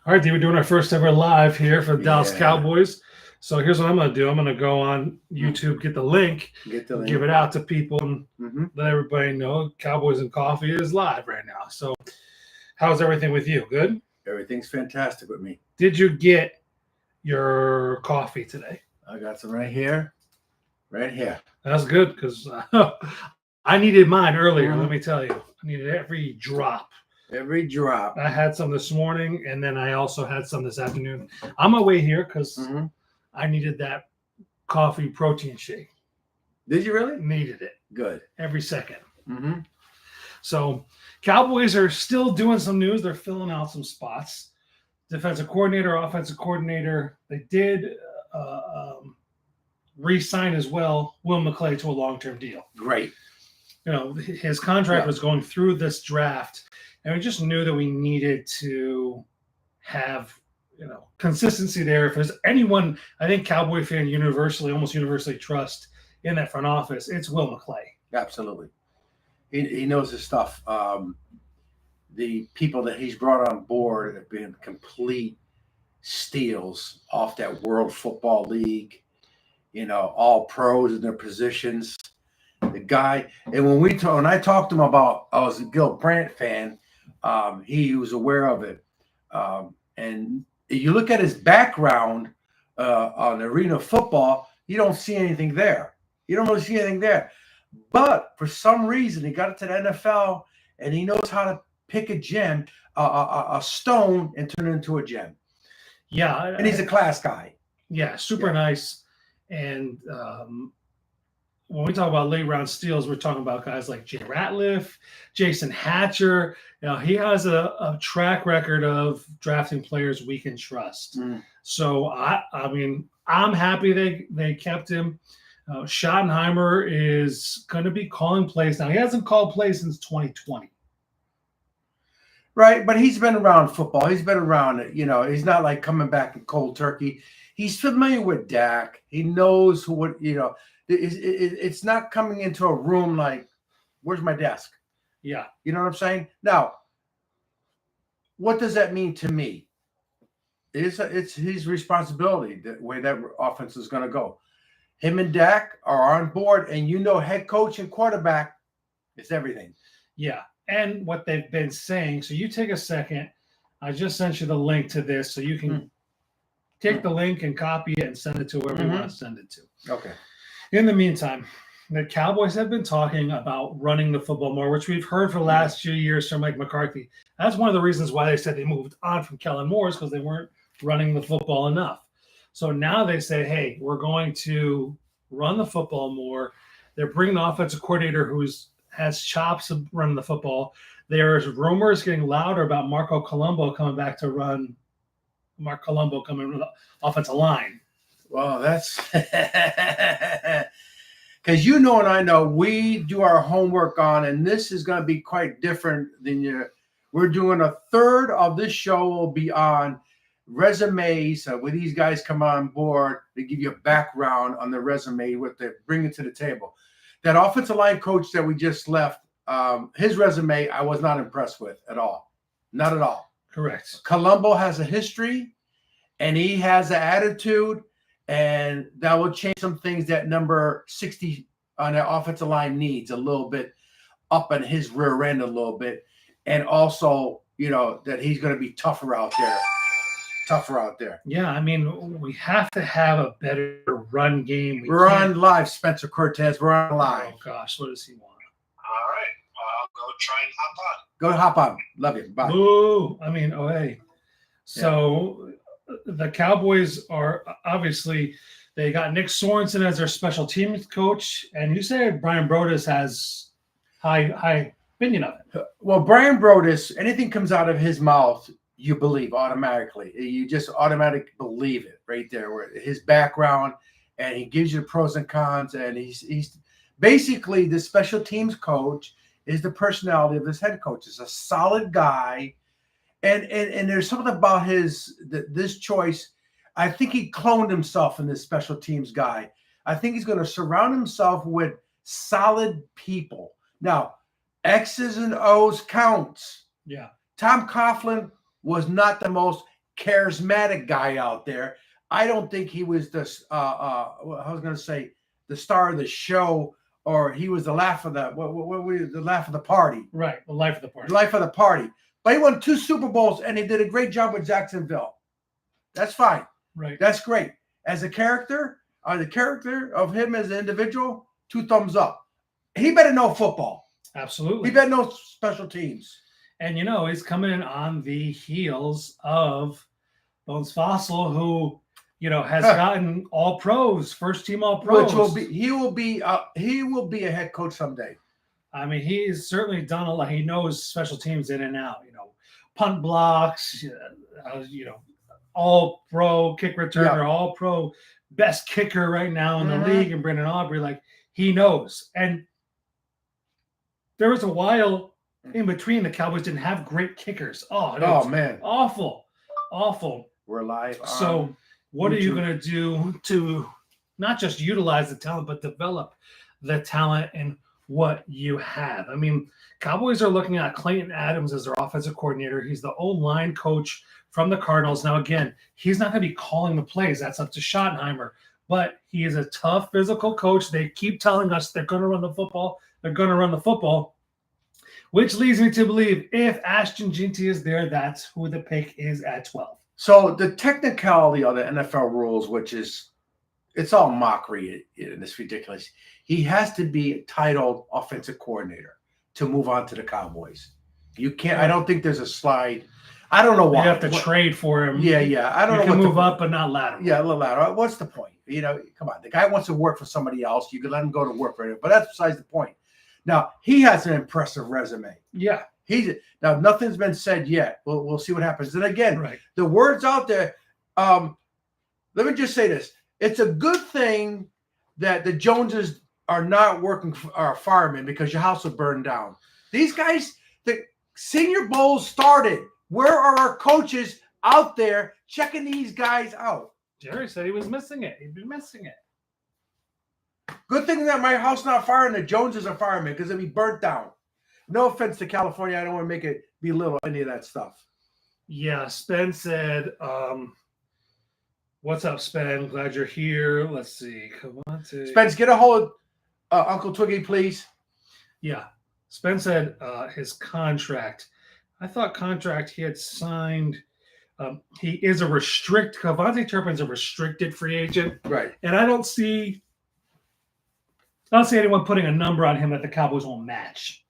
All right, Dee, we're doing our first ever live here for the Dallas Yeah. Cowboys. So here's what I'm going to do. I'm going to go on Mm. YouTube, get the link, Get the link. give it out to people, and Mm-hmm. let everybody know Cowboys and Coffee is live right now. So how's everything with you? Good? Everything's fantastic with me. Did you get your coffee today? I got some right here. Right here. That's good because I needed mine earlier, let Mhm. me tell you. I needed every drop. Every drop. I had some this morning, and then I also had some this afternoon. On my way here because Mm-hmm. I needed that coffee protein shake. Did you really? Needed it Good. every second. Mm-hmm. So Cowboys are still doing some news. They're filling out some spots. Defensive coordinator, offensive coordinator. They did re-sign as well Will McClay to a long-term deal. Great. You know, his contract was going through this draft, and we just knew that we needed to have consistency there. If there's anyone, I think Cowboy fan almost universally trust in that front office, it's Will McClay. Absolutely. He knows his stuff. The people that he's brought on board have been complete steals off that World Football League. All pros in their positions. The guy, and when I talked to him about, I was a Gil Brandt fan. He was aware of it, and you look at his background on arena football, you don't see anything there. You don't really see anything there. But for some reason, he got into the NFL, and he knows how to pick a gem, a stone, and turn it into a gem. Yeah, and he's a class guy. Yeah, super nice. And when we talk about late round steals, we're talking about guys like Jay Ratliff, Jason Hatcher. He has a track record of drafting players we can trust. So I mean, I'm happy they kept him. Schottenheimer is going to be calling plays now. He hasn't called plays since 2020. Right, but he's been around football. He's been around it. He's not like coming back in cold turkey. He's familiar with Dak. He knows what. It's not coming into a room like, where's my desk? Yeah. You know what I'm saying? Now, what does that mean to me? It's his responsibility, the way that offense is going to go. Him and Dak are on board, and head coach and quarterback is everything. Yeah, and what they've been saying. So you take a second. I just sent you the link to this, so you can take the link and copy it and send it to whoever you want to send it to. Okay. In the meantime, the Cowboys have been talking about running the football more, which we've heard for the last few years from Mike McCarthy. That's one of the reasons why they said they moved on from Kellen Moore, is because they weren't running the football enough. So now they say, hey, we're going to run the football more. They're bringing an offensive coordinator who has chops of running the football. There's rumors getting louder about Marco Colombo coming back to run. Mark Colombo coming with the offensive line. Well, that's because and I know we do our homework on, and this is going to be quite different than we're doing a third of this show will be on resumes. When these guys come on board, they give you a background on their resume, what they bring to the table. That offensive line coach that we just left, his resume, I was not impressed with at all. Not at all. Correct. Colombo has a history, and he has an attitude, and that will change some things that number 60 on the offensive line needs a little bit up on his rear end a little bit. And also, that he's going to be tougher out there. Yeah, I mean, we have to have a better run game. We're on live, Spencer Cortez. We're on live. Oh, gosh, what does he want? All right. I'll go try and hop on. Go hop on. Love you. Bye. Ooh, I mean, hey. So the Cowboys are obviously, they got Nick Sorensen as their special teams coach, and you said Brian Broaddus has high opinion of it. Well, Brian Broaddus, anything comes out of his mouth, you believe automatically. You just automatically believe it right there. Where his background, and he gives you the pros and cons, and he's basically the special teams coach is the personality of this head coach. He's a solid guy, and there's something about this choice. I think he cloned himself in this special teams guy. I think he's going to surround himself with solid people. Now, X's and O's counts. Yeah. Tom Coughlin was not the most charismatic guy out there. I don't think he was the I was going to say the star of the show, or he was the laugh of the laugh of the party. Right, the life of the party. The life of the party. But he won 2 Super Bowls, and he did a great job with Jacksonville. That's fine. Right. That's great. As a character, the character of him as an individual, 2 thumbs up. He better know football. Absolutely. He better know special teams. And, he's coming in on the heels of Bones Fossil, who, has gotten all pros, first team all pros. Which he will be a head coach someday. I mean, he's certainly done a lot. He knows special teams in and out, punt blocks, all pro kick returner, all pro best kicker right now in the league. And Brendan Aubrey, like, he knows. And there was a while in between the Cowboys didn't have great kickers. Oh man. Awful. We're live. So what are you going to do to not just utilize the talent, but develop the talent and what you have? I mean, Cowboys are looking at Clayton Adams as their offensive coordinator. He's the O-line coach from the Cardinals. Now, again, he's not going to be calling the plays. That's up to Schottenheimer. But he is a tough physical coach. They keep telling us they're going to run the football. They're going to run the football, which leads me to believe if Ashton Ginty is there, that's who the pick is at 12. So the technicality of the NFL rules, which is, it's all mockery and it's ridiculous. He has to be titled offensive coordinator to move on to the Cowboys. You can't. I don't think there's a slide. I don't know why. You have to trade for him. Yeah. I don't know. You can move up, but not lateral. Yeah, a little lateral. What's the point? Come on. The guy wants to work for somebody else. You can let him go to work for him, but that's besides the point. Now he has an impressive resume. Yeah. Now nothing's been said yet. We'll see what happens. And again, the word's out there. Let me just say this. It's a good thing that the Joneses are not working for firemen because your house will burn down. These guys, the Senior Bowl started. Where are our coaches out there checking these guys out? Jerry said he was missing it. He'd been missing it. Good thing that my house not fire and the Joneses are firemen because it'd be burnt down. No offense to California. I don't want to make it belittle any of that stuff. Yeah, Spen said, what's up, Spen? Glad you're here. Let's see. Come on. Spence, get a hold of Uncle Twiggy, please. Yeah. Spen said his contract. I thought contract he had signed. He is a Devontae Turpin's a restricted free agent. Right. And I don't see anyone putting a number on him that the Cowboys won't match.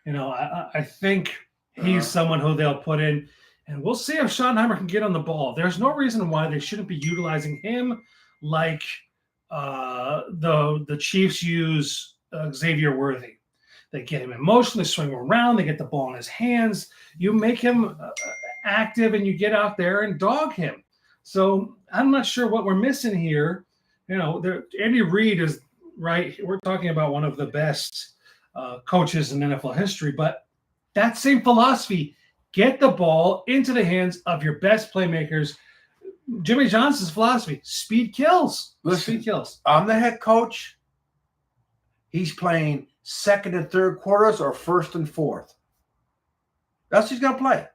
I think he's someone who they'll put in. And we'll see if Schottenheimer can get on the ball. There's no reason why they shouldn't be utilizing him like the Chiefs use Xavier Worthy. They get him in motion, they swing him around, they get the ball in his hands. You make him active and you get out there and dog him. So I'm not sure what we're missing here. Andy Reid is right. We're talking about one of the best coaches in NFL history, but that same philosophy, get the ball into the hands of your best playmakers. Jimmy Johnson's philosophy, speed kills. Listen, speed kills. I'm the head coach. He's playing second and third quarters or first and fourth. That's what he's going to play.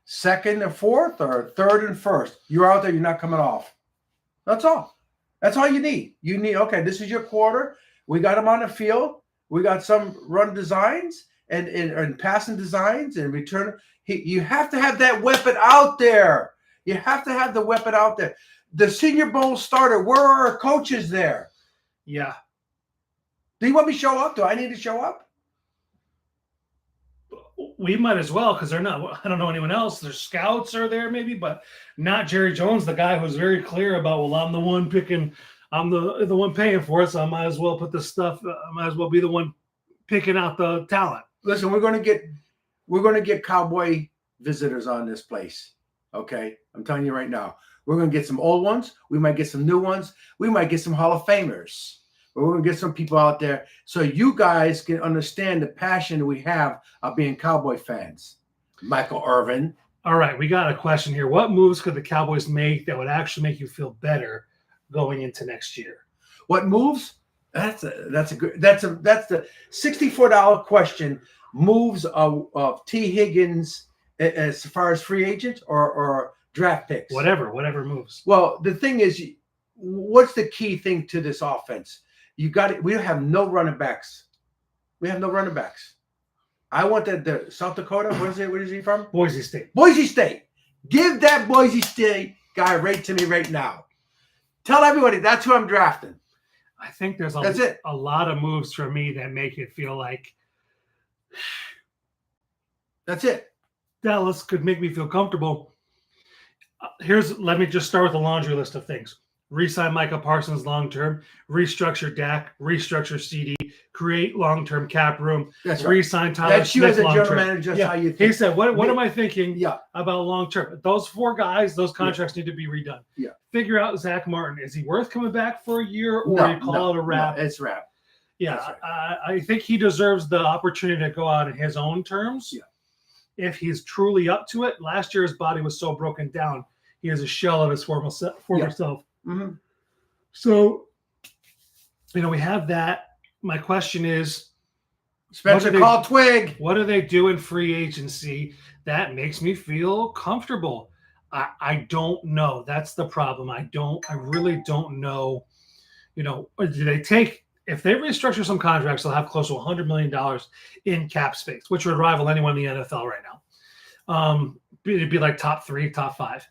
Second and fourth or third and first. You're out there, you're not coming off. That's all. That's all you need. You need, okay, this is your quarter. We got him on the field. We got some run designs and passing designs and return. You have to have that weapon out there. You have to have the weapon out there. The Senior Bowl started. Where are our coaches there? Yeah. Do you want me to show up? Do I need to show up? We might as well because they're not. I don't know anyone else. Their scouts are there maybe, but not Jerry Jones, the guy who's very clear about, well, I'm the one picking. I'm the one paying for it, so I might as well put the stuff. I might as well be the one picking out the talent. Listen, we're going to get Cowboy visitors on this place. Okay, I'm telling you right now, we're going to get some old ones. We might get some new ones. We might get some Hall of Famers. But we're going to get some people out there so you guys can understand the passion we have of being Cowboy fans. Michael Irvin. All right, we got a question here. What moves could the Cowboys make that would actually make you feel better going into next year? What moves? That's the $64 question. Moves of T. Higgins as far as free agent or Draft picks. Whatever moves. Well, the thing is, what's the key thing to this offense? We have no running backs. We have no running backs. I want the South Dakota. Where is he from? Boise State. Boise State. Give that Boise State guy right to me right now. Tell everybody that's who I'm drafting. I think there's a lot of moves for me that make it feel like that's it. Dallas could make me feel comfortable. Let me just start with a laundry list of things. Re-sign Micah Parsons long-term, restructure Dak, restructure CD, create long-term cap room, That's right. Re-sign Tyler That's Smith you as a general long-term. manager. That's how you think. He said, what am I thinking about long-term? Those 4 guys, those contracts need to be redone. Yeah. Figure out Zach Martin. Is he worth coming back for a year or you call it a wrap? No, it's wrap. Yeah, right. I think he deserves the opportunity to go out in his own terms. Yeah. If he's truly up to it. Last year, his body was so broken down. He is a shell of his former self. Mm-hmm. So, we have that. My question is, Spencer call Twig. what do they do in free agency that makes me feel comfortable? I don't know. That's the problem. I really don't know. Do they take, if they restructure some contracts, they'll have close to $100 million in cap space, which would rival anyone in the NFL right now. It'd be like top 3, top 5.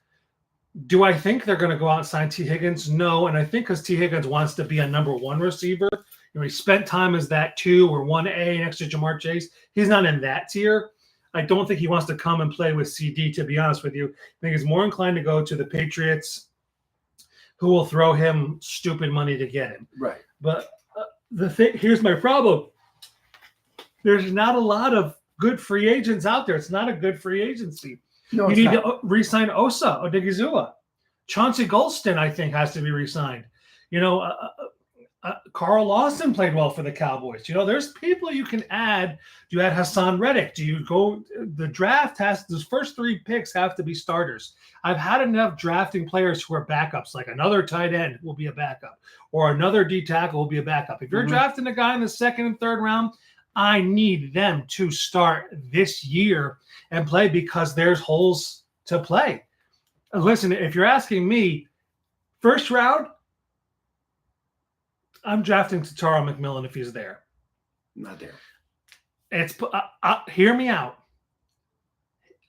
Do I think they're going to go out and sign T. Higgins? No. And I think because T. Higgins wants to be a number 1 receiver, he spent time as that 2 or 1A next to Jamar Chase. He's not in that tier. I don't think he wants to come and play with CD, to be honest with you. I think he's more inclined to go to the Patriots, who will throw him stupid money to get him. Right. But here's my problem. There's not a lot of good free agents out there. It's not a good free agency. No, you need to re-sign Osa Odigizua. Chauncey Golston, I think, has to be re-signed. Carl Lawson played well for the Cowboys. There's people you can add. Do you add Hassan Reddick? Do you go? The draft those first 3 picks have to be starters. I've had enough drafting players who are backups, like another tight end will be a backup, or another D tackle will be a backup. If you're drafting a guy in the 2nd and 3rd round, I need them to start this year and play because there's holes to play. Listen, if you're asking me, 1st round, I'm drafting Tataro McMillan if he's there. Not there. Hear me out.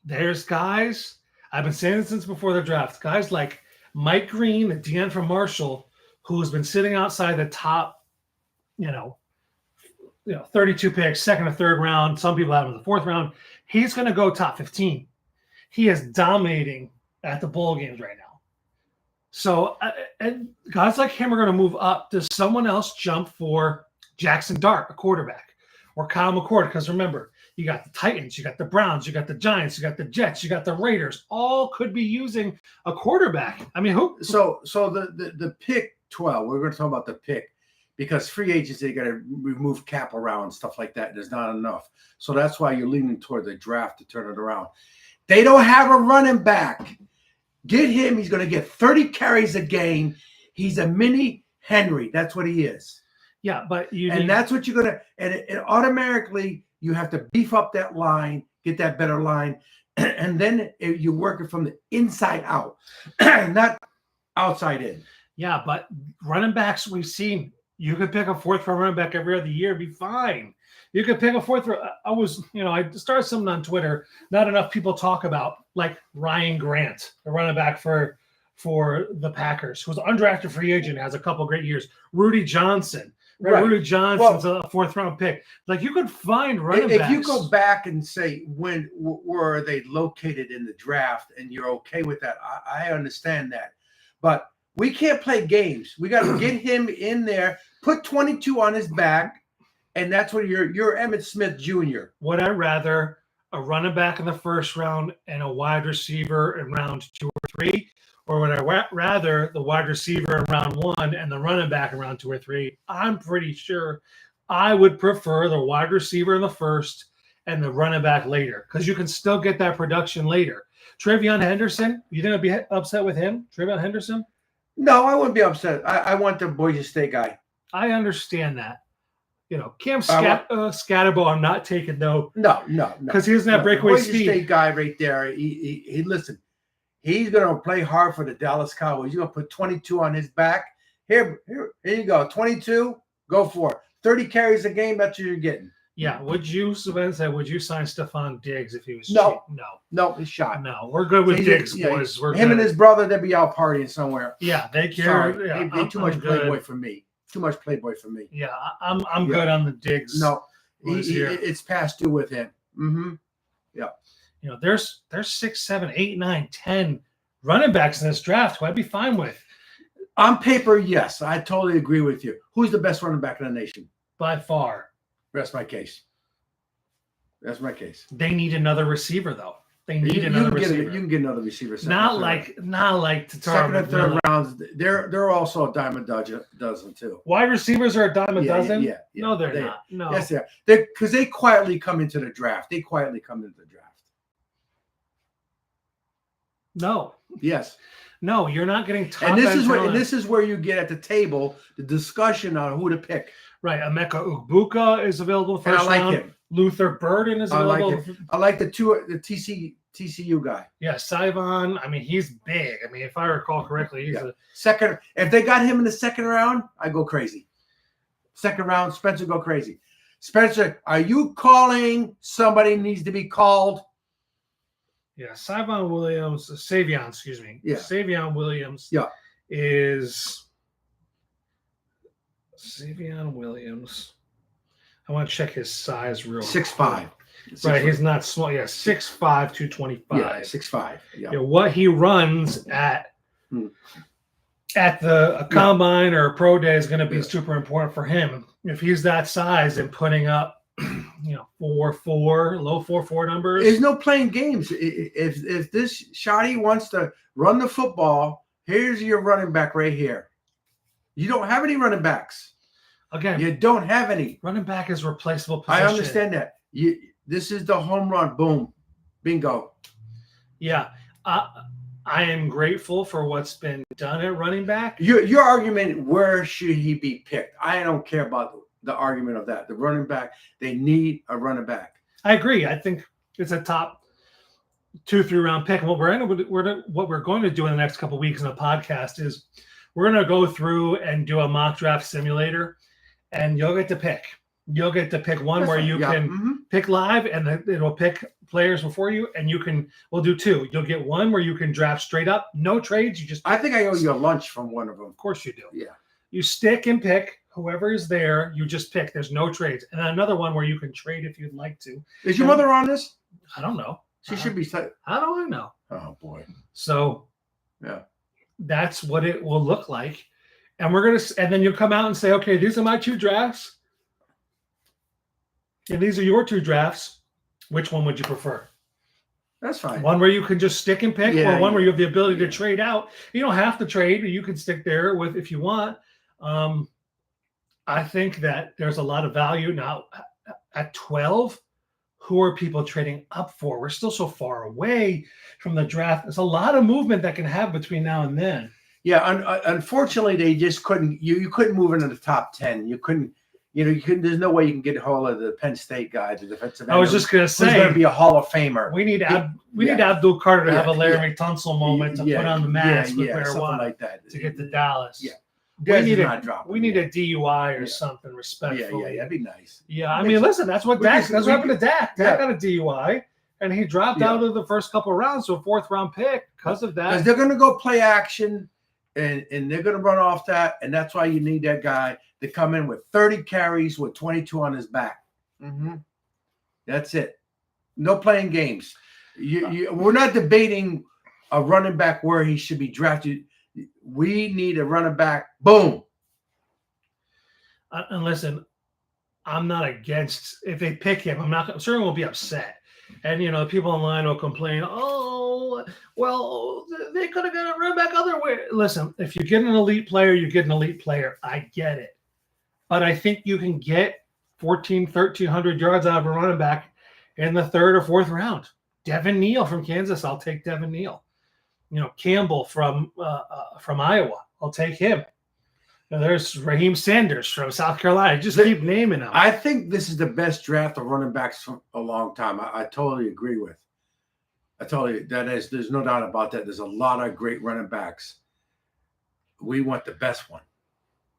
There's guys, I've been saying this since before the draft, guys like Mike Green, the DN from Marshall, who's been sitting outside the top, 32 picks, 2nd or 3rd round. Some people have him in the 4th round. He's going to go top 15. He is dominating at the bowl games right now. So, and guys like him are going to move up. Does someone else jump for Jackson Dart, a quarterback, or Kyle McCord? Because remember, you got the Titans, you got the Browns, you got the Giants, you got the Jets, you got the Raiders. All could be using a quarterback. I mean, who? So the pick 12. We're going to talk about the pick. Because free agents, they got to remove cap around, stuff like that. There's not enough. So that's why you're leaning toward the draft to turn it around. They don't have a running back. Get him. He's going to get 30 carries a game. He's a mini Henry. That's what he is. Yeah, but that's what you're going to – and automatically you have to beef up that line, get that better line, and then you work it from the inside out, not outside in. Yeah, but running backs we've seen – you could pick a 4th-round running back every other year, be fine. You could pick a 4th. I started something on Twitter. Not enough people talk about, like Ryan Grant, the running back for the Packers, who's an undrafted free agent, has a couple great years. Rudy Johnson, right? Rudy Johnson's a 4th-round pick. Like you could find running backs. If you go back and say where are they located in the draft, and you're okay with that, I understand that, but. We can't play games. We got to get him in there, put 22 on his back, and that's what you're Emmitt Smith Jr. Would I rather a running back in the 1st round and a wide receiver in round 2 or 3, or would I rather the wide receiver in round 1 and the running back in round 2 or 3? I'm pretty sure I would prefer the wide receiver in the 1st and the running back later because you can still get that production later. TreVeyon Henderson, you think I'd be upset with him? TreVeyon Henderson? No, I wouldn't be upset. I want the Boise State guy. I understand that. Cam Scatterbo, I'm not taking though. No. Because he doesn't have breakaway Boise speed. State guy right there. He listen. He's going to play hard for the Dallas Cowboys. You're going to put 22 on his back. Here you go. 22, go for it. 30 carries a game, that's what you're getting. Yeah. Would you sign Stephon Diggs if he was No. cheap? No, he's shot. No, we're good with Diggs, boys. We're him good. and his brother, they'd be out partying somewhere. Yeah, they care. Sorry. Yeah, They too much I'm Playboy good. for me. Too much Playboy for me. Yeah, I'm good on the Diggs. No, Here. it's past due with him. Mm-hmm. You know, there's 6, 7, 8, 9, 10 running backs in this draft who I'd be fine with. On paper, yes, I totally agree with you. Who's the best running back in the nation? By far. That's my case. That's my case. They need another receiver, though. They need You another can receiver. you can get another receiver. Not like Tatar second and third McMillan. rounds. They're also a dime a dozen too. Wide receivers are a dime a Yeah, dozen? yeah. No, they're not. No. Yes, they are. Because they quietly come into the draft. No. Yes. No, you're not getting top And end talent. this is where you get at the table the discussion on who to pick. Right. Emeka Ugbuka is available And I first like round. him. Luther Burden is I like available. I like the TCU guy. Yeah, Saivon. I mean, he's big. I mean, if I recall correctly, he's Yeah. a Second, if they got him in the second round, I go crazy. Second round, Spencer go crazy. Spencer, are you calling somebody needs to be called? yeah, Savion, excuse me. Yeah. Savion Williams Yeah. is Savion Williams. I want to check his size real 6'5". quick. Right, he's not small. Yeah, 6'5", 225. Yeah, 6'5". Yeah. Yeah, what he runs at Hmm. a combine or a pro day is going to be Yeah. super important for him. If he's that size and putting up, 4.4, low 4.4 numbers. There's no playing games. If this Shoddy wants to run the football, here's your running back right here. You don't have any running backs. Again, You don't have any. running back is replaceable position. I understand that. This is the home run. Boom. Bingo. Yeah. I am grateful for what's been done at running back. Your argument, where should he be picked? I don't care about the argument of that. The running back, they need a running back. I agree. I think it's a top 2-3 round pick. And what we're going to do in the next couple of weeks in the podcast is we're going to go through and do a mock draft simulator, and you'll get to pick. You'll get to pick one where you can pick live, and it'll pick players before you, and we'll do two. You'll get one where you can draft straight up, no trades. I think I owe you a lunch from one of them. Of course you do. Yeah. You stick and pick. Whoever is there, you just pick. There's no trades. And another one where you can trade if you'd like to. Is your mother on this? I don't know. She should be. How do I know? Oh, boy. So Yeah. that's what it will look like. And and then you'll come out and say, okay, these are my 2 drafts. And these are your 2 drafts. Which one would you prefer? That's fine. One where you can just stick and pick, Yeah, or one where you have the ability yeah. to trade out. You don't have to trade. You can stick there with if you want. I think that there's a lot of value now at 12. Who are people trading up for? We're still so far away from the draft. There's a lot of movement that can have between now and then. Yeah, unfortunately, they just couldn't. You couldn't move into the top 10. You couldn't. There's no way you can get a hold of the Penn State guy, the defensive end. I was just going to Who's going say, to be a Hall of Famer. we need Abdul Carter to have a Larry Tunsil moment to Yeah, put on the mask with something marijuana like that to get to Dallas. Yeah. We need We need a DUI or Yeah. something respectful. Yeah, that'd be nice. Yeah, I mean, listen, that's what Dak. That's what happened to Dak. Dak Yeah. got a DUI, and he dropped Yeah. out of the first couple of rounds to a 4th round pick because of Because that. they're going to go play action, and they're going to run off that, and that's why you need that guy to come in with 30 carries with 22 on his back. That's it. No playing games. We're not debating a running back where he should be drafted. We need a running back. Boom. And listen, I'm not against if they pick him. I'm certainly won't be upset. And the people online will complain. Oh, well, they could have got a running back other way. Listen, if you get an elite player, you get an elite player. I get it, but I think you can get 1,300 yards out of a running back in the 3rd or 4th round. Devin Neal from Kansas, I'll take Devin Neal. Campbell from Iowa, I'll take him. There's Raheem Sanders from South Carolina. Just keep naming them. I think this is the best draft of running backs for a long time. I totally agree with. I tell you, there's no doubt about that. There's a lot of great running backs. We want the best one.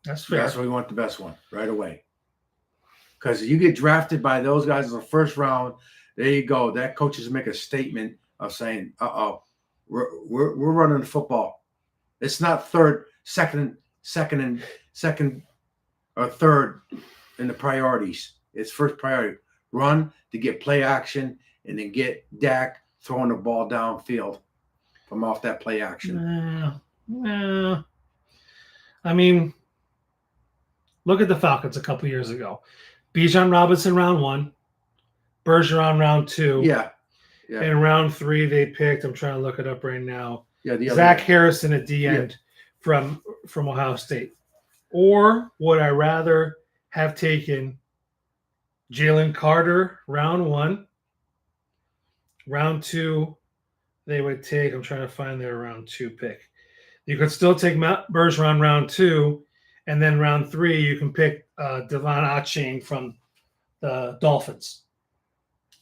That's fair. That's why we want the best one right away. Because you get drafted by those guys in the first round, there you go. That coaches make a statement of saying, we're running the football. It's not second or third in the priorities. It's first priority. Run to get play action and then get Dak throwing the ball downfield from off that play action. I mean, look at the Falcons a couple years ago. Bijan Robinson round 1, Bergeron round 2. Yeah. In round 3, they picked, I'm trying to look it up right now, Yeah, Zach Harrison at the end from Ohio State. Or would I rather have taken Jalen Carter round 1, round 2, they would take, I'm trying to find their round 2 pick. You could still take Matt Bergeron round 2, and then round 3, you can pick Devon Achane from the Dolphins.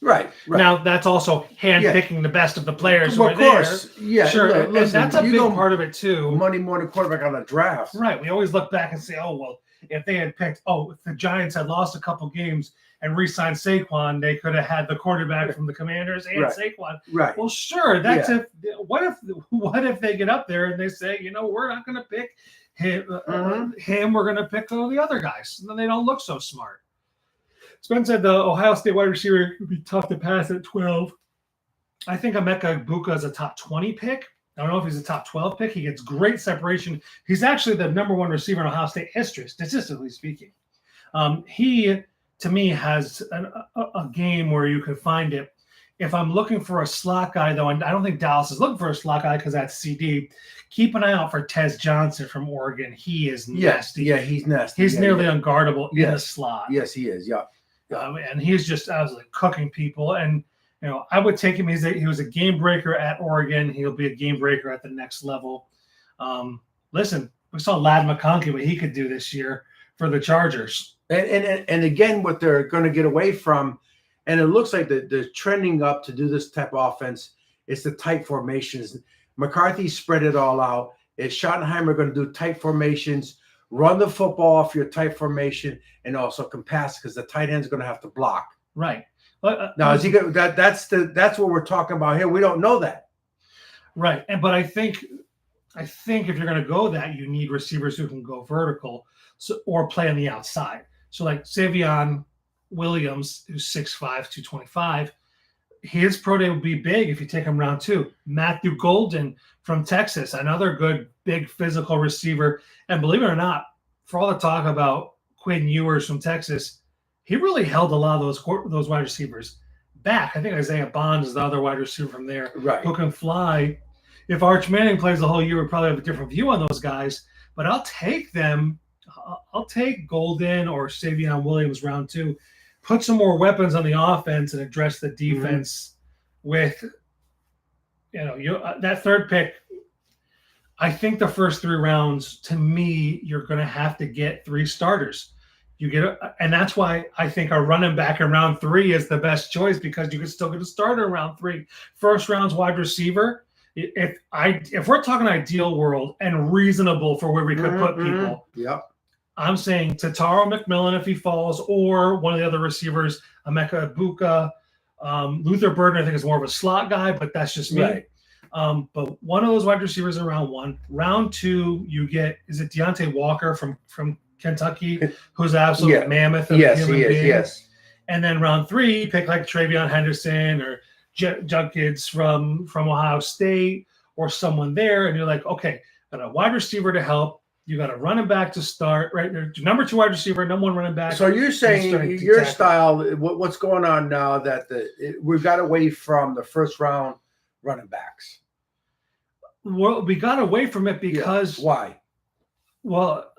Right. Now, that's also handpicking the best of the players who are there. Yeah, sure. Listen, and that's a big part of it, too. Monday morning quarterback on a draft. Right. We always look back and say, oh, well, if they had picked, if the Giants had lost a couple games and re-signed Saquon, they could have had the quarterback from the Commanders and Saquon. Right. Well, sure. That's what if they get up there and they say, we're not going to pick him. We're going to pick all the other guys. And then they don't look so smart. Spence said the Ohio State wide receiver would be tough to pass at 12. I think Emeka Egbuka is a top 20 pick. I don't know if he's a top 12 pick. He gets great separation. He's actually the number 1 receiver in Ohio State history, statistically speaking. He, to me, has a game where you could find it. If I'm looking for a slot guy, though, and I don't think Dallas is looking for a slot guy because that's CD, keep an eye out for Tez Johnson from Oregon. He is nasty. Yeah, he's nasty. He's nearly unguardable in the slot. Yes, he is. Yeah. And he's just absolutely cooking people. And, I would take him. He was a game breaker at Oregon. He'll be a game breaker at the next level. Listen, we saw Ladd McConkey, what he could do this year for the Chargers. And again, what they're going to get away from, and it looks like they're trending up to do this type of offense, it's the tight formations. McCarthy spread it all out. Is Schottenheimer going to do tight formations, run the football off your tight formation, and also can pass because the tight end's going to have to block. Right. Now, is he going? That's what we're talking about here. We don't know that. Right. But I think if you're going to go that, you need receivers who can go vertical, or play on the outside. So like Savion Williams, who's 6'5", 225, his pro day would be big if you take him round 2. Matthew Golden from Texas, another good, big physical receiver. And believe it or not, for all the talk about Quinn Ewers from Texas, he really held a lot of those wide receivers back. I think Isaiah Bond is the other wide receiver from there who can fly. If Arch Manning plays the whole year, we'll probably have a different view on those guys. But I'll take them. I'll take Golden or Savion Williams round 2. Put some more weapons on the offense and address the defense with, that third pick. I think the first 3 rounds, to me, you're going to have to get 3 starters. And that's why I think a running back in round 3 is the best choice, because you can still get a starter in round 3. First round's wide receiver. If we're talking ideal world and reasonable for where we could put people, I'm saying Tataro McMillan if he falls, or one of the other receivers, Emeka Egbuka. Luther Burden, I think, is more of a slot guy, but that's just me. Right. But one of those wide receivers in round 1. Round 2, you get, is it Deontay Walker from Kentucky, who's absolute mammoth of a human being. Yes. And then round 3, you pick like TreVeyon Henderson or Judkins from Ohio State or someone there, and you're like, okay, got a wide receiver to help. You got a running back to start, right? Number 2 wide receiver, number 1 running back. So you're saying your style, what's going on now that we got away from the first round running backs? Well, we got away from it because why? Well,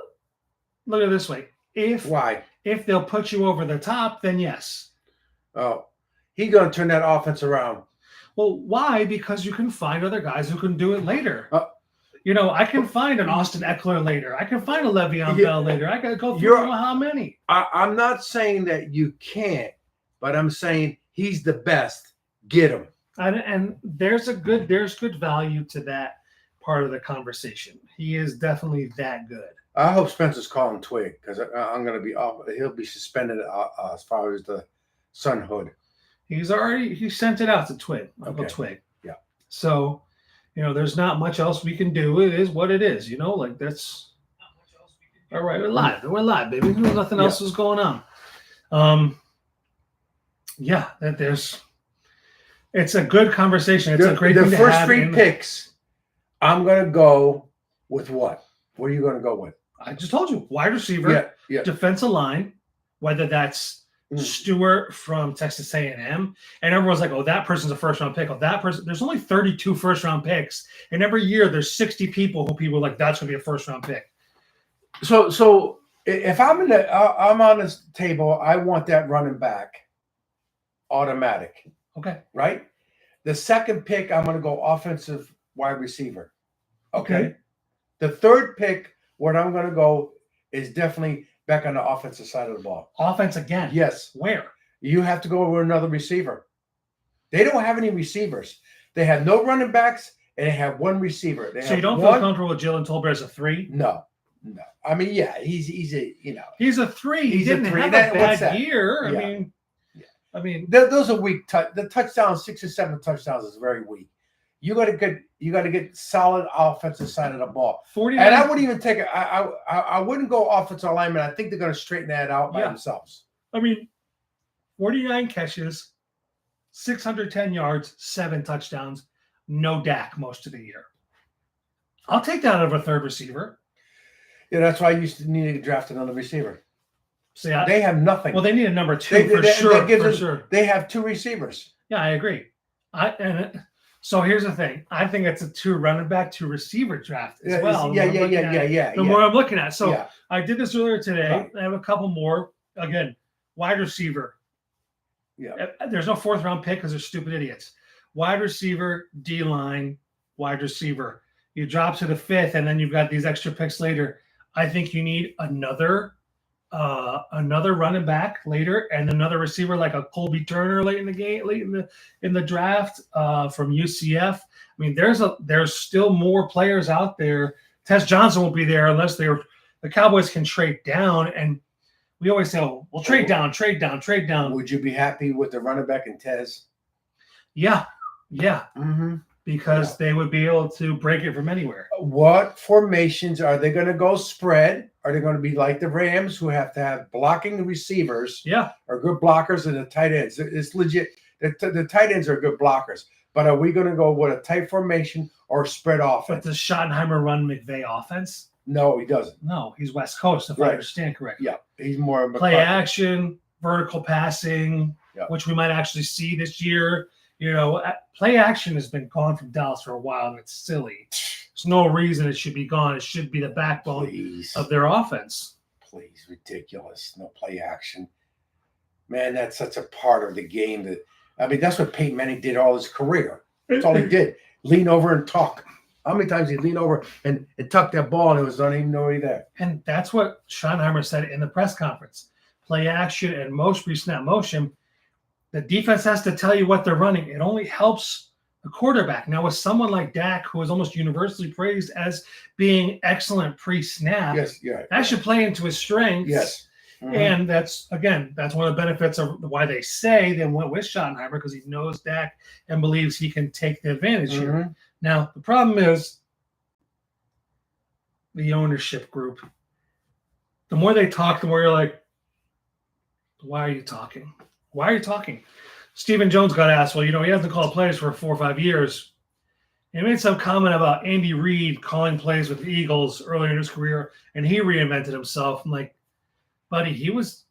look at it this way. If they'll put you over the top, then yes. Oh, he's going to turn that offense around. Well, why? Because you can find other guys who can do it later. I can find an Austin Eckler later. I can find a Le'Veon Bell later. I got to go through how many. I'm not saying that you can't, but I'm saying he's the best. Get him. And there's good value to that part of the conversation. He is definitely that good. I hope Spencer's calling Twig because I'm going to be off. He'll be suspended as far as the sonhood. He sent it out to Twig, Uncle Twig. Yeah. So, there's not much else we can do. It is what it is. Like that's not much else we can do. All right, we're live, baby. Nothing else is going on. Yeah, it's a good conversation. It's a great thing to have. The first 3 picks, I'm going to go with what? What are you going to go with? I just told you, wide receiver, defensive line, whether that's Stewart from Texas A&M, and everyone's like, oh, that person's a first-round pick. Oh, that person. There's only 32 first-round picks, and every year there's 60 people who people are like, that's going to be a first-round pick. So if I'm on this table, I want that running back automatic. Okay. Right? The second pick, I'm going to go offensive wide receiver. Okay. The third pick, what I'm going to go is definitely back on the offensive side of the ball. Offense again? Yes. Where? You have to go with another receiver. They don't have any receivers. They have no running backs, and they have one receiver. So you don't feel comfortable with Jalen Tolbert as a 3? No. I mean, yeah, he's a he's a 3. He didn't have a bad year. I mean, those are weak. The touchdowns, 6 or 7 touchdowns, is very weak. You got to get solid offensive side of the ball. 49. And I wouldn't even take it. I wouldn't go offensive lineman. I think they're going to straighten that out by themselves. I mean, 49 catches, 610 yards, 7 touchdowns, no Dak most of the year. I'll take that out of a third receiver. Yeah, that's why I used to need to draft another receiver. See, they have nothing. Well, they need a number 2 for sure. They have 2 receivers. Yeah, I agree. So here's the thing. I think it's a 2 running back, 2 receiver draft as well. Yeah. The more I'm looking at. So I did this earlier today. Right. I have a couple more. Again, wide receiver. Yeah. There's no 4th round pick because they're stupid idiots. Wide receiver, D-line, wide receiver. You drop to the 5th, and then you've got these extra picks later. I think you need another running back later, and another receiver like a Colby Turner late in the game, late in the draft from UCF. I mean, there's still more players out there. Tess Johnson won't be there unless the Cowboys can trade down, and we always say, "Oh, we'll trade down." Would you be happy with the running back in Tez? Yeah. Mm-hmm. Because they would be able to break it from anywhere. What formations are they going to go spread? Are they going to be like the Rams, who have to have blocking receivers? Yeah, or good blockers, and the tight ends? It's legit. The tight ends are good blockers. But are we going to go with a tight formation or spread offense? But does Schottenheimer run McVay offense? No, he doesn't. No, he's West Coast, if I understand correctly. Yeah, he's more play action, vertical passing, which we might actually see this year. Play action has been gone from Dallas for a while, and it's silly. There's no reason it should be gone. It should be the backbone of their offense. Please, ridiculous. No play action. Man, that's such a part of the game that's what Peyton Manning did all his career. That's all he did. Lean over and talk. How many times he'd lean over and tuck that ball, and it was not even nobody there. And that's what Schottenheimer said in the press conference. Play action and most pre-snap motion. The defense has to tell you what they're running. It only helps the quarterback. Now, with someone like Dak, who is almost universally praised as being excellent pre-snap, that should play into his strengths. Yes. Mm-hmm. And that's one of the benefits of why they say they went with Schottenheimer, because he knows Dak and believes he can take the advantage here. Now, the problem is the ownership group. The more they talk, the more you're like, why are you talking? Why are you talking? Stephen Jones got asked, well, he hasn't called plays for 4 or 5 years. He made some comment about Andy Reid calling plays with the Eagles earlier in his career, and he reinvented himself. I'm like, buddy, he was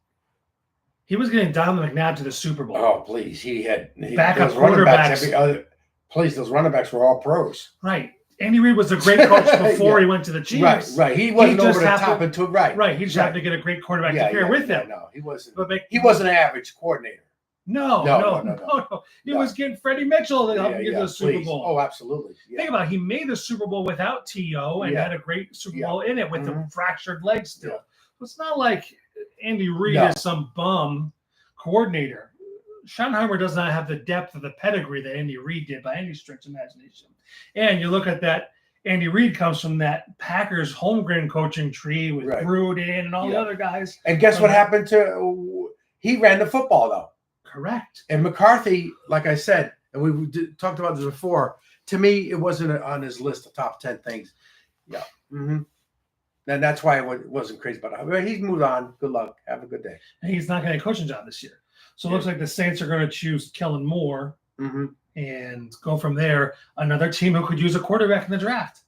getting Donovan McNabb to the Super Bowl. Oh, please. Backup quarterbacks. Those running backs were all pros. Right. Andy Reid was a great coach before he went to the Chiefs. Right. He wasn't over the top until Right. He just happened to get a great quarterback to pair with him. No, he wasn't. He wasn't an average coordinator. No. He was getting Freddie Mitchell to help him get to the Super Bowl. Oh, absolutely. Yeah. Think about it. He made the Super Bowl without T.O. and had a great Super Bowl in it with the fractured legs still. It's not like Andy Reid is some bum coordinator. Schottenheimer does not have the depth of the pedigree that Andy Reid did by any stretch of imagination. And you look at that, Andy Reid comes from that Packers homegrown coaching tree with Gruden and all the other guys. And guess what happened to – he ran the football, though. Correct. And McCarthy, like I said, and we talked about this before, to me, it wasn't on his list of top 10 things. Yeah. Mm-hmm. And that's why it wasn't crazy about it. I mean, he's moved on. Good luck. Have a good day. And he's not getting a coaching job this year. So it looks like the Saints are going to choose Kellen Moore and go from there. Another team who could use a quarterback in the draft.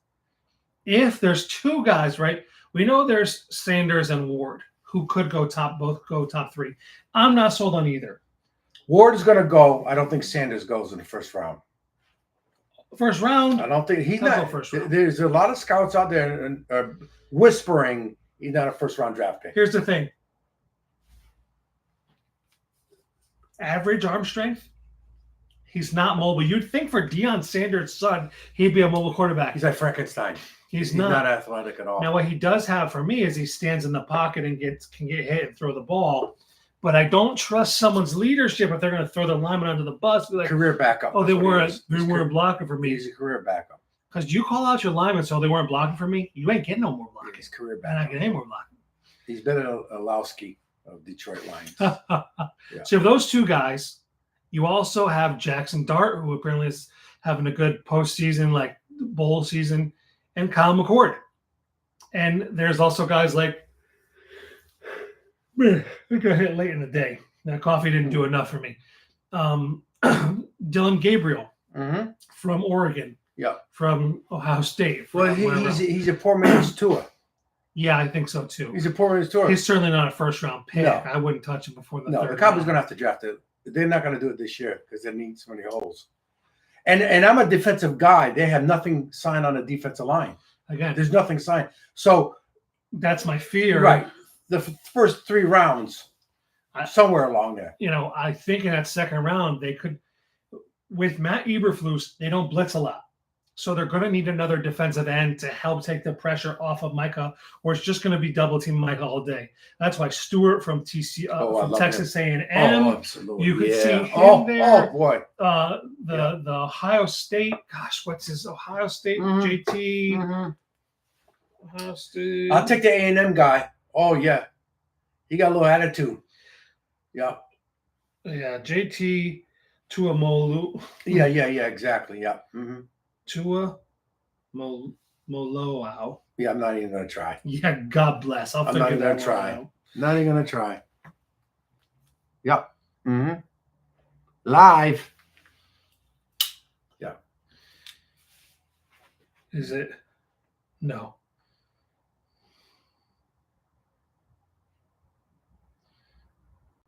If there's two guys, right? We know there's Sanders and Ward who could both go top 3. I'm not sold on either. Ward is going to go. I don't think Sanders goes in the first round. First round? I don't think he's not. First round. There's a lot of scouts out there and whispering he's not a first round draft pick. Here's the thing. Average arm strength. He's not mobile. You'd think for Deion Sanders' son, he'd be a mobile quarterback. He's like Frankenstein. He's not athletic at all. Now, what he does have for me is he stands in the pocket and can get hit and throw the ball. But I don't trust someone's leadership if they're going to throw the lineman under the bus. Be like, career backup. Oh, they weren't blocking for me. He's a career backup. Because you call out your lineman, so they weren't blocking for me. You ain't getting no more blocking. He's career backup. I'm not getting any more blocking. He's better than Olowski of Detroit Lions. So those two guys, you also have Jackson Dart, who apparently is having a good postseason, like bowl season, and Kyle McCord. And there's also guys like, I think I hit late in the day. That coffee didn't do enough for me. Dylan Gabriel from Oregon. Yeah. From Ohio State. Well, he's a poor man's Tua. Yeah, I think so too. He's a poor man's Tua. He's certainly not a first round pick. No. I wouldn't touch him before the third. The Cowboys are going to have to draft it. They're not going to do it this year because they need so many holes. And I'm a defensive guy. They have nothing signed on the defensive line. Again, there's nothing signed. So that's my fear. Right. The first 3 rounds, somewhere along there. I think in that second round, they could, with Matt Eberflus, they don't blitz a lot. So they're going to need another defensive end to help take the pressure off of Micah, or it's just going to be double team Micah all day. That's why Stewart from from Texas A&M. Oh, absolutely. You could see him there. Oh, boy. The Ohio State, what's his Ohio State? JT. Ohio State. I'll take the A&M guy. Oh, yeah. He got a little attitude. Yeah. Yeah, JT Tuamolu. Yeah, exactly. Yeah. Mm-hmm. Tua Moloau. Yeah, I'm not even going to try. Yeah, God bless. I'm not even going to try. Not even going to try. Yep. Mm-hmm. Live. Yeah. Is it? No.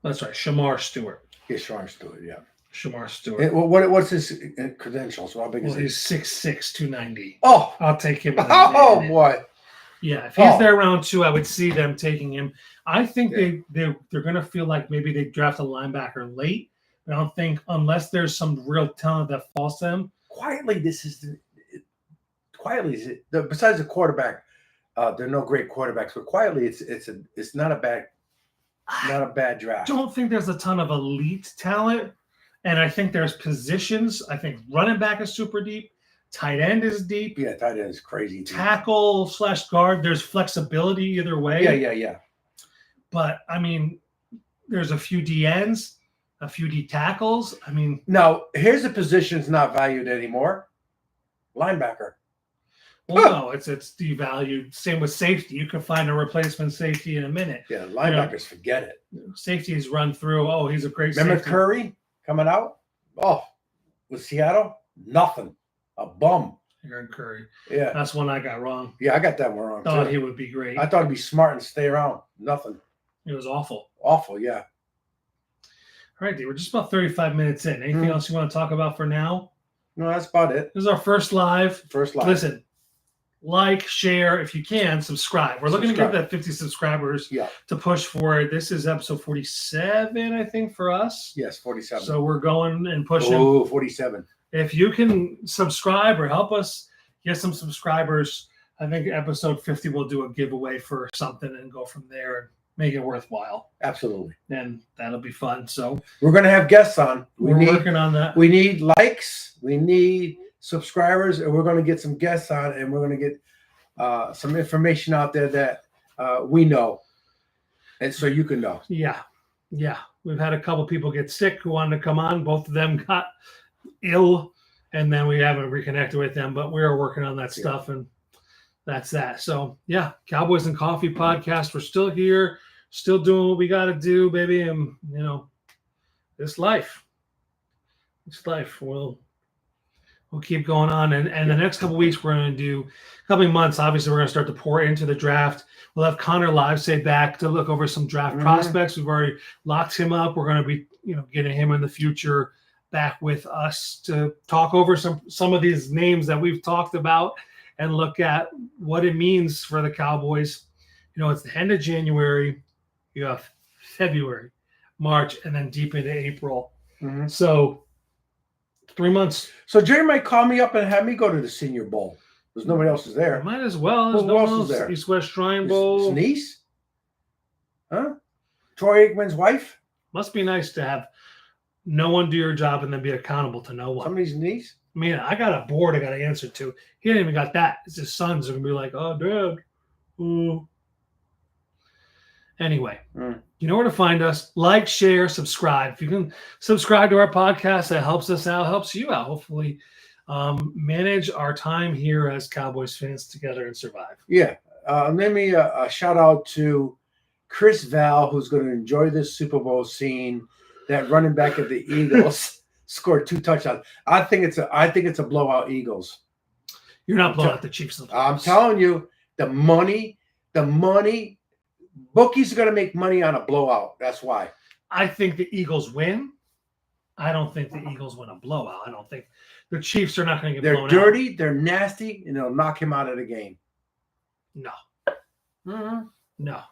That's right. Shamar Stewart. Yeah, Shamar Stewart, yeah. Shamar Stewart. What's his credentials? How big is he? He's 6'6", 290. Oh. I'll take him. Oh, boy. Yeah, if he's there round 2, I would see them taking him. I think they're going to feel like maybe they draft a linebacker late. I don't think, unless there's some real talent that falls to them. Quietly, besides the quarterback, there are no great quarterbacks, but quietly, it's not a bad draft. I don't think there's a ton of elite talent, and I think there's positions. I think running back is super deep. Tight end is deep. Yeah, tight end is crazy. Tackle / guard, there's flexibility either way. Yeah. But, I mean, there's a few DNs, a few D tackles. I mean. Now, here's a position that's not valued anymore. Linebacker. Well, no, it's devalued. Same with safety. You can find a replacement safety in a minute. Yeah, linebackers, forget it. Safety is run through. Oh, he's a great Remember safety. Curry coming out? Oh, with Seattle? Nothing. A bum. Aaron Curry. Yeah. That's one I got wrong. Yeah, I got that one wrong, Thought too. he would be great. I thought he'd be smart and stay around. Nothing. It was awful. Awful, yeah. All right, dude. We're just about 35 minutes in. Anything else you want to talk about for now? No, that's about it. This is our first live. Listen, like, share, if you can, subscribe. We're looking to get that 50 subscribers to push for it. This is episode 47, I think, for us. Yes, 47. So we're going and pushing. Oh, 47. If you can subscribe or help us get some subscribers, I think episode 50 we'll do a giveaway for something and go from there. make it worthwhile. Absolutely. And that'll be fun. So we're going to have guests on. We're working on that. We need likes. We need subscribers, and we're going to get some guests on, and we're going to get some information out there that we know, and so you can know. Yeah. We've had a couple people get sick who wanted to come on. Both of them got ill, and then we haven't reconnected with them, but we're working on that stuff, and that's that. So, yeah, Cowboys and Coffee podcast. We're still here, still doing what we got to do, baby, and, this life. We'll keep going on, and the next couple of weeks we're going to do a couple of months. Obviously, we're going to start to pour into the draft. We'll have Connor Livesay back to look over some draft prospects. We've already locked him up. We're going to be, getting him in the future back with us to talk over some of these names that we've talked about and look at what it means for the Cowboys. It's the end of January. You have February, March, and then deep into April. So 3 months. So Jerry might call me up and have me go to the Senior Bowl. Because nobody else is there. Might as well. Who else is there? East-West Shrine Bowl. His niece? Huh? Troy Aikman's wife? Must be nice to have no one do your job and then be accountable to no one. Somebody's niece? I mean, I got a board I got to answer to. He ain't even got that. It's his sons are going to be like, oh, Dad. Ooh. Anyway, you know where to find us. Like, share, subscribe. If you can subscribe to our podcast, that helps us out, helps you out. Hopefully, manage our time here as Cowboys fans together and survive. Yeah. Let me a shout out to Chris Val, who's going to enjoy this Super Bowl scene. That running back of the Eagles scored 2 touchdowns. I think it's a blowout Eagles. You're not blowing out the Chiefs. I'm telling you, the money, bookies are going to make money on a blowout. That's why. I think the Eagles win. I don't think the Eagles win a blowout. I don't think the Chiefs are not going to get blown out. They're dirty, they're nasty, and they'll knock him out of the game. No. Mm-hmm. No.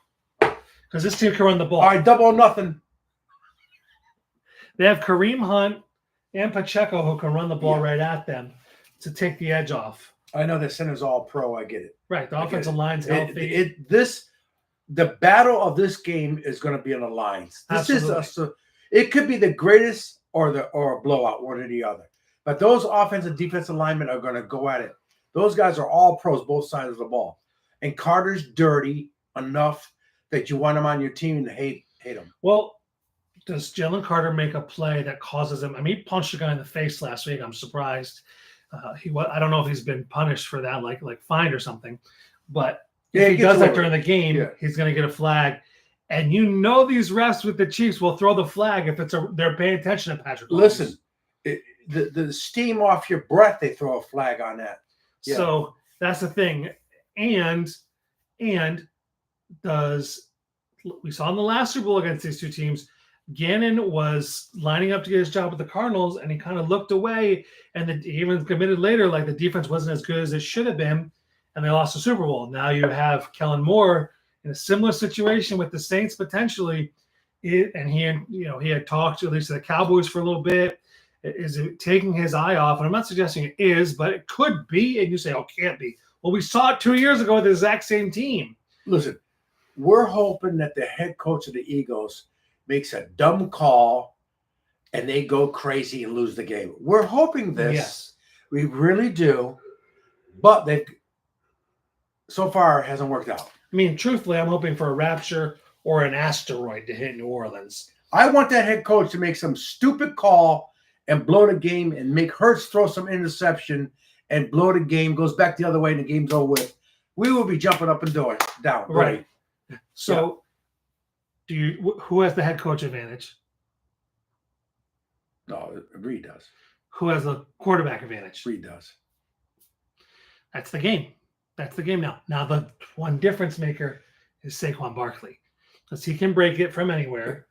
Because this team can run the ball. All right, 2-0. They have Kareem Hunt and Pacheco who can run the ball right at them to take the edge off. I know the center's all pro. I get it. Right. The offensive line's healthy. The battle of this game is going to be on the lines. Absolutely. It could be the greatest or a blowout, one or the other. But those offensive and defensive linemen are going to go at it. Those guys are all pros, both sides of the ball. And Carter's dirty enough that you want him on your team and hate him. Well, does Jalen Carter make a play that causes him? I mean, he punched a guy in the face last week. I'm surprised. I don't know if he's been punished for that, like fined or something. But if he does that during the game, he's going to get a flag. And these refs with the Chiefs will throw the flag if they're paying attention to Patrick Mahomes. Listen, the steam off your breath, they throw a flag on that. Yeah. So that's the thing. And we saw in the last Super Bowl against these two teams, Gannon was lining up to get his job with the Cardinals, and he kind of looked away, and he even committed later, like the defense wasn't as good as it should have been, and they lost the Super Bowl. Now you have Kellen Moore in a similar situation with the Saints potentially, and he had talked to at least the Cowboys for a little bit. Is it taking his eye off? And I'm not suggesting it is, but it could be. And you say, oh, it can't be. Well, we saw it 2 years ago with the exact same team. Listen, we're hoping that the head coach of the Eagles makes a dumb call and they go crazy and lose the game. We're hoping this. Yes. We really do. But so far it hasn't worked out. I mean, truthfully, I'm hoping for a rapture or an asteroid to hit New Orleans. I want that head coach to make some stupid call and blow the game and make Hurts throw some interception and blow the game, goes back the other way, and the game's over with. We will be jumping up and down. Right. So, who has the head coach advantage? No, Reed does. Who has the quarterback advantage? Reed does. That's the game. That's the game now. Now, the one difference maker is Saquon Barkley, because he can break it from anywhere.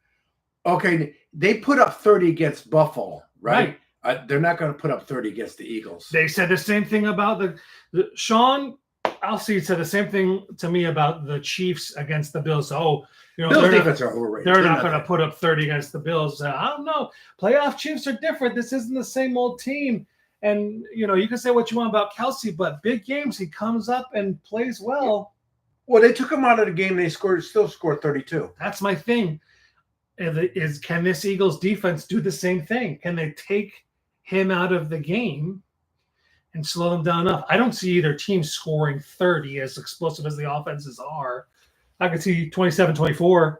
Okay, they put up 30 against Buffalo, right? They're not going to put up 30 against the Eagles. They said the same thing about the Sean Alcide said the same thing to me about the Chiefs against the Bills. Bills defense are overrated. They're not going to put up 30 against the Bills. I don't know. Playoff Chiefs are different. This isn't the same old team. And, you can say what you want about Kelsey, but big games, he comes up and plays well. Well, they took him out of the game. They still scored 32. That's my thing. Can this Eagles defense do the same thing? Can they take him out of the game and slow them down enough? I don't see either team scoring 30 as explosive as the offenses are. I could see 27-24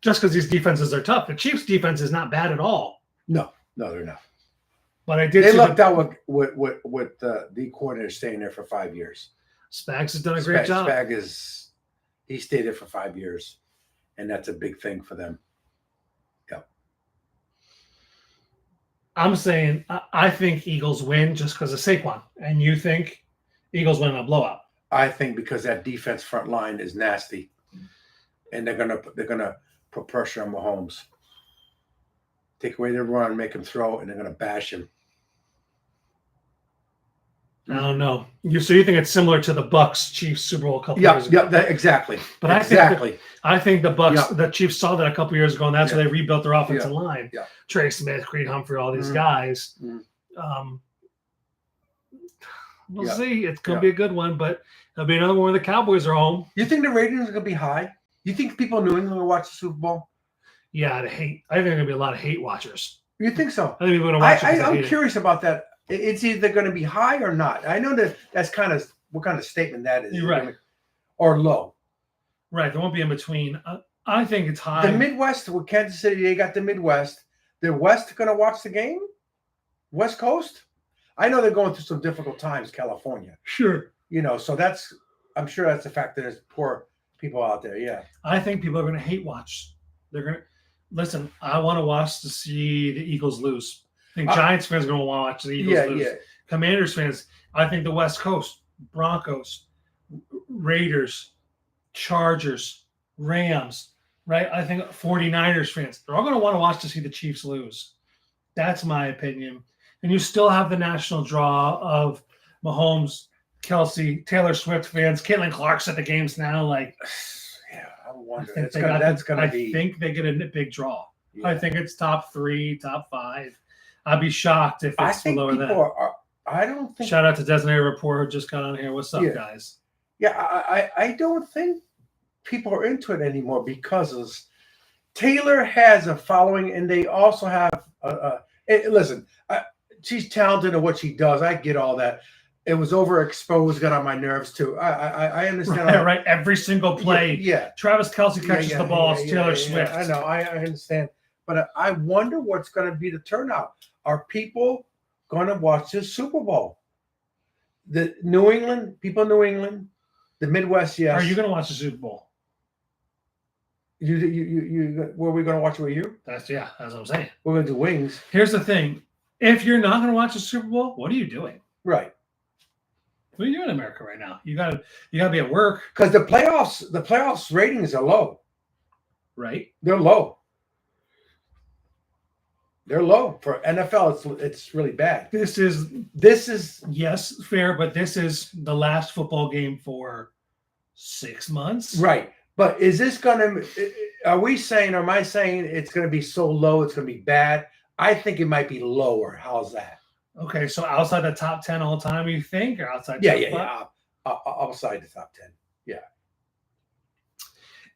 just because these defenses are tough. The Chiefs' defense is not bad at all. No, they're not. But they lucked out with the coordinator staying there for 5 years. Spags has done a great job. He stayed there for 5 years, and that's a big thing for them. Yep. I'm saying I think Eagles win just because of Saquon, and you think Eagles win in a blowout. I think because that defense front line is nasty, and they're gonna put pressure on Mahomes. Take away their run, make him throw, and they're gonna bash him. I don't know. So you think it's similar to the Bucks Chiefs Super Bowl a couple years ago? Yeah, exactly. But I think the Bucks, the Chiefs saw that a couple years ago, and that's why they rebuilt their offensive line. Yeah. Trey Smith, Creed Humphrey, all these guys. We'll see. It's going to be a good one, but it'll be another one where the Cowboys are home. You think the ratings are going to be high? You think people in New England will watch the Super Bowl? Yeah, I think there's going to be a lot of hate watchers. You think so? I think people are going to watch it. I'm curious about that. It's either going to be high or not. I know that's kind of what kind of statement that is. You're right. Or low. Right. There won't be in between. I think it's high. The Midwest with Kansas City, they got the Midwest. The West going to watch the game? West Coast? I know they're going through some difficult times, California. Sure. So I'm sure that's a factor. There's poor people out there. Yeah. I think people are going to hate watch. They're going to listen. I want to watch to see the Eagles lose. I think Giants fans are going to want to watch the Eagles lose. Yeah. Commanders fans, I think the West Coast, Broncos, Raiders, Chargers, Rams, right? I think 49ers fans, they're all going to want to watch to see the Chiefs lose. That's my opinion. And you still have the national draw of Mahomes, Kelsey, Taylor Swift fans, Caitlin Clark's at the games now. Like, yeah, I wonder. I think they get a big draw. Yeah. I think it's top 3, top 5. I'd be shocked if it's lower than that. I don't think. Shout out to Designated Reporter who just got on here. What's up, guys? Yeah, I don't think people are into it anymore because Taylor has a following, and they also have listen. She's talented at what she does. I get all that. It was overexposed, got on my nerves too. I understand. Right. Every single play. Yeah. Travis Kelce catches the ball. It's Taylor Swift. I know. I understand. But I wonder what's going to be the turnout. Are people going to watch the Super Bowl? The people in New England, the Midwest, yes. Are you going to watch the Super Bowl? Were we going to watch it with you? That's what I'm saying. We're going to do wings. Here's the thing. If you're not going to watch the Super Bowl, what are you doing? Right. What are you doing in America right now? You gotta be at work. Because the playoffs ratings are low. Right. They're low. They're low for NFL. It's really bad. This is yes, fair, but this is the last football game for 6 months. Right. But is this going to? Am I saying it's going to be so low? It's going to be bad. I think it might be lower. How's that? Okay, so outside the top 10 all time, you think, or outside? Yeah. Outside the top 10. Yeah.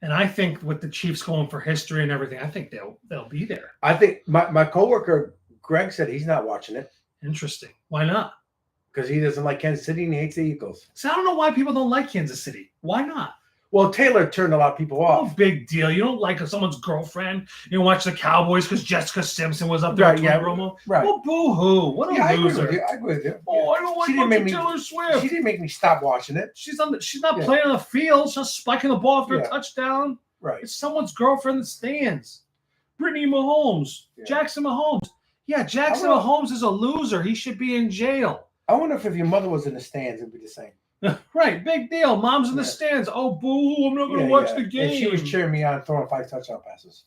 And I think with the Chiefs going for history and everything, I think they'll be there. I think my coworker Greg said he's not watching it. Interesting. Why not? Because he doesn't like Kansas City and he hates the Eagles. So I don't know why people don't like Kansas City. Why not? Well, Taylor turned a lot of people off. No big deal. You don't like someone's girlfriend. You don't watch the Cowboys because Jessica Simpson was up there. Right, yeah, Romo. Right. Well, boo-hoo. What a loser. I agree with you. Oh, I don't like Taylor Swift. She didn't make me stop watching it. She's not playing on the field. She's not spiking the ball after a touchdown. Right. It's someone's girlfriend that stands. Brittany Mahomes. Yeah. Jackson Mahomes. Yeah, Jackson Mahomes is a loser. He should be in jail. I wonder if your mother was in the stands, it'd be the same. Right, big deal. Mom's in the stands. Oh, boo! I'm not going to watch the game. And she was cheering me on, throwing 5 touchdown passes.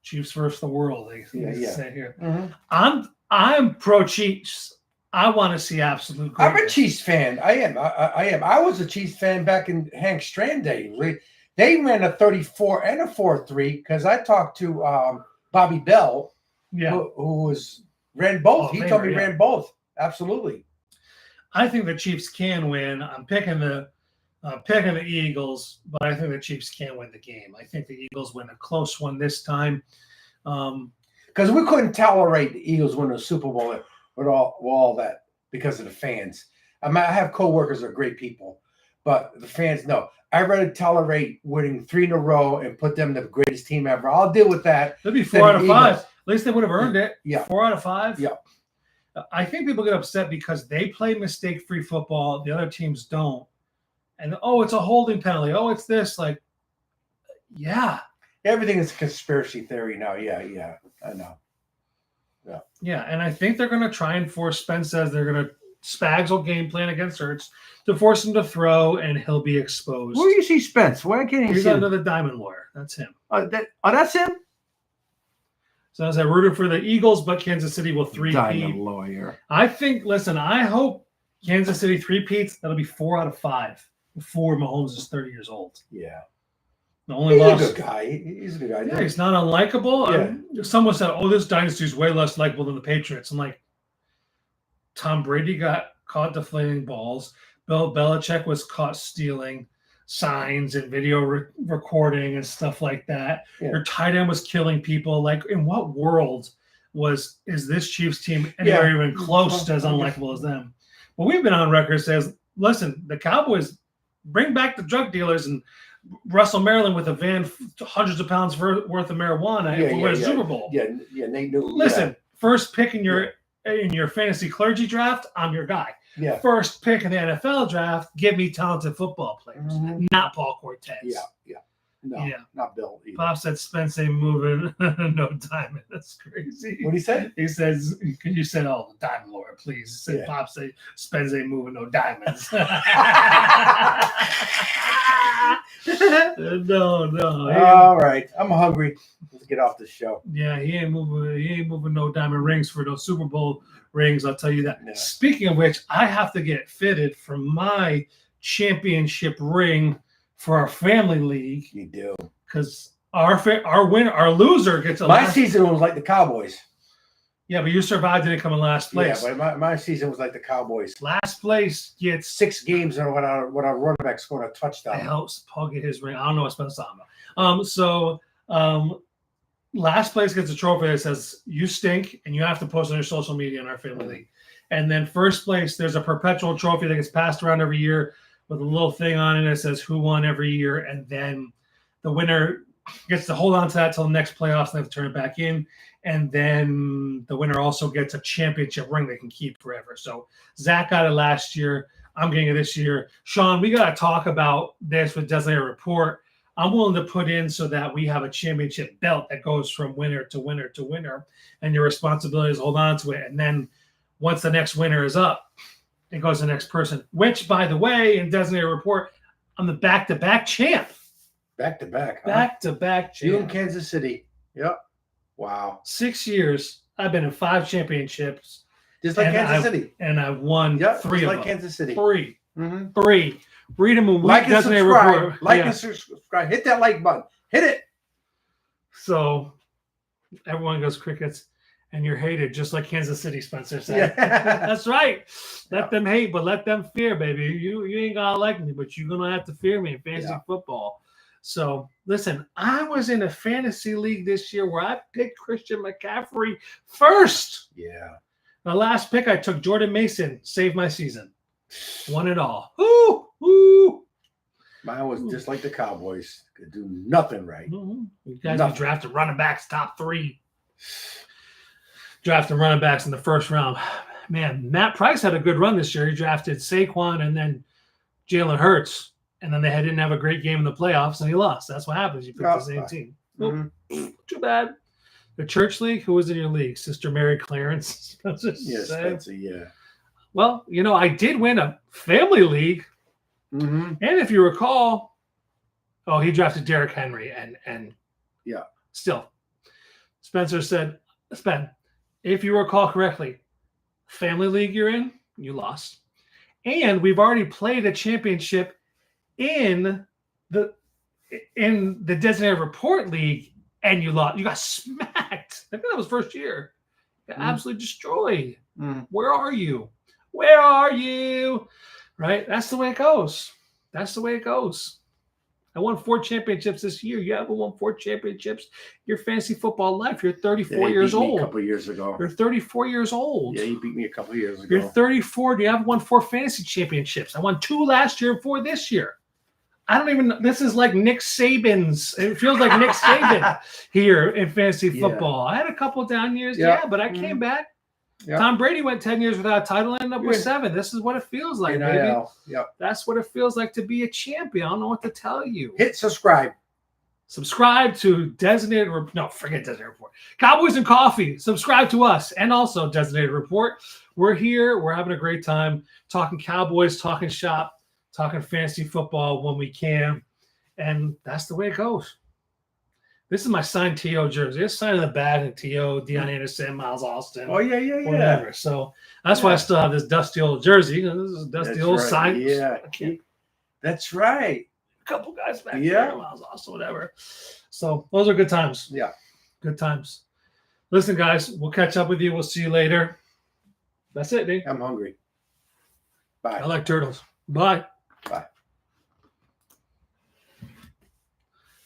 Chiefs versus the world. They say here. Mm-hmm. I'm pro Chiefs. I want to see absolute greatness. I'm a Chiefs fan. I am. I was a Chiefs fan back in Hank Strand day. They ran a 34 and a 4-3 because I talked to Bobby Bell, who ran both. He told me ran both. Absolutely. I think the Chiefs can win. I'm picking the Picking the Eagles, but I think the Chiefs can't win the game. I think the Eagles win a close one this time. Because we couldn't tolerate the Eagles winning the Super Bowl with all that because of the fans. I mean, I have coworkers that are great people, but the fans, no. I'd rather tolerate winning 3 in a row and put them the greatest team ever. I'll deal with that. It'd be 4 out of 5. At least they would have earned it. Yeah. 4 out of 5. Yeah. I think people get upset because they play mistake-free football. The other teams don't. And, it's a holding penalty. It's this. Like, yeah. Everything is a conspiracy theory now. Yeah, I know. Yeah, and I think they're going to try and force Spence says they're going to Spags will game plan against Hurts to force him to throw, and he'll be exposed. Where do you see Spence? Where can't He's see under the diamond lawyer. That's him. That's him? So as I rooted for the Eagles, but Kansas City will three-peat. Diamond lawyer. I hope Kansas City three-peats. That'll be 4 out of 5 before Mahomes is 30 years old. Yeah. The only He's loss. a good guy. He's a good guy. Yeah, he's not unlikable. Yeah. Someone said, this dynasty is way less likable than the Patriots. I'm like, Tom Brady got caught deflating balls. Bill Belichick was caught stealing signs and video recording and stuff like that. Yeah. Your tight end was killing people. Like, in what world is this Chiefs team anywhere even close to as unlikable as them? Well, we've been on record says, listen, the Cowboys bring back the drug dealers and Russell Maryland with a van, hundreds of pounds worth of marijuana, if we win a Super Bowl. Yeah, Nate Newton. Listen, first pick in your fantasy clergy draft, I'm your guy. Yeah. First pick in the NFL draft, give me talented football players, not Paul Cortez. Yeah. No, not Bill either. Pop said Spence ain't moving no diamond. That's crazy. What did he say? He says, you said, the diamond lawyer, please. He said, Pop said Spence ain't moving no diamonds. No. All right. I'm hungry. Let's get off the show. Yeah, he ain't moving no diamond rings for those Super Bowl rings, I'll tell you that. Yeah. Speaking of which, I have to get fitted for my championship ring for our family league. You do. Because our loser gets a My season was like the Cowboys. Yeah, but you survived and didn't come in last place. Yeah, but my season was like the Cowboys. Last place gets 6 games and when our running back scored a touchdown. It helps Paul get his ring. I don't know what Spencer's talking about. Last place gets a trophy that says you stink and you have to post on your social media in our family league. And then first place, there's a perpetual trophy that gets passed around every year with a little thing on it that says who won every year. And then the winner gets to hold on to that till the next playoffs and they have to turn it back in. And then the winner also gets a championship ring they can keep forever. So Zach got it last year. I'm getting it this year. Sean, we got to talk about this with Designated Report. I'm willing to put in so that we have a championship belt that goes from winner to winner to winner. And your responsibility is hold on to it. And then once the next winner is up, it goes to the next person. Which, by the way, in Designated Report, I'm the back-to-back champ. Back-to-back, huh? Back-to-back champ. You in Kansas City. Yep. Wow. 6 years. I've been in 5 championships. Just like Kansas City. And I've won 3 of them. Kansas City. 3. Mm-hmm. 3. Read them a week. Like and subscribe. Report. And subscribe. Hit that like button. Hit it. So everyone goes Crickets, and you're hated just like Kansas City, Spencer said. Yeah. That's right. Let them hate, but let them fear, baby. You ain't gonna like me, but you're gonna have to fear me in fantasy football. So listen, I was in a fantasy league this year where I picked Christian McCaffrey first. Yeah. The last pick I took Jordan Mason, saved my season. Won it all. Ooh. Mine was just like the Cowboys. Could do nothing right. Mm-hmm. You guys be drafted running backs top 3. Drafting running backs in the first round. Man, Matt Price had a good run this year. He drafted Saquon and then Jalen Hurts. And then they didn't have a great game in the playoffs and he lost. That's what happens. You pick the same team. Mm-hmm. Too bad. The church league? Who was in your league? Sister Mary Clarence? Yes, Spencer, yeah. Well, I did win a family league. Mm-hmm. And if you recall, he drafted Derrick Henry and still. Spencer said, Spen, if you recall correctly, family league you're in, you lost. And we've already played a championship in the Designated Report League, and you lost. You got smacked. I think that was first year. You got absolutely destroyed. Where are you? Right? That's the way it goes. That's the way it goes. I won 4 championships this year. You haven't won 4 championships your fantasy football life. You're 34 years beat me old. a couple years ago. You're 34 years old. Yeah, you beat me a couple years ago. You're 34. You haven't won 4 fantasy championships. I won 2 last year and 4 this year. I don't even know. This is like Nick Saban's. It feels like Nick Saban here in fantasy football. I had a couple down years, but I came back. Yep. Tom Brady went 10 years without a title and ended up with 7. This is what it feels like, baby. Yep. That's what it feels like to be a champion. I don't know what to tell you. Hit subscribe. Subscribe to Designated Report. No, forget Designated Report. Cowboys and Coffee. Subscribe to us and also Designated Report. We're here. We're having a great time talking Cowboys, talking shop, talking fantasy football when we can. And that's the way it goes. This is my signed T.O. jersey. It's signed in the back and T.O., Deion Anderson, Miles Austin. Oh, yeah. Whatever. So that's why I still have this dusty old jersey. This is a dusty old sign. Yeah. That's right. A couple guys back there, Miles Austin, whatever. So those are good times. Yeah. Good times. Listen, guys, we'll catch up with you. We'll see you later. That's it, Dave. I'm hungry. Bye. I like turtles. Bye. Bye.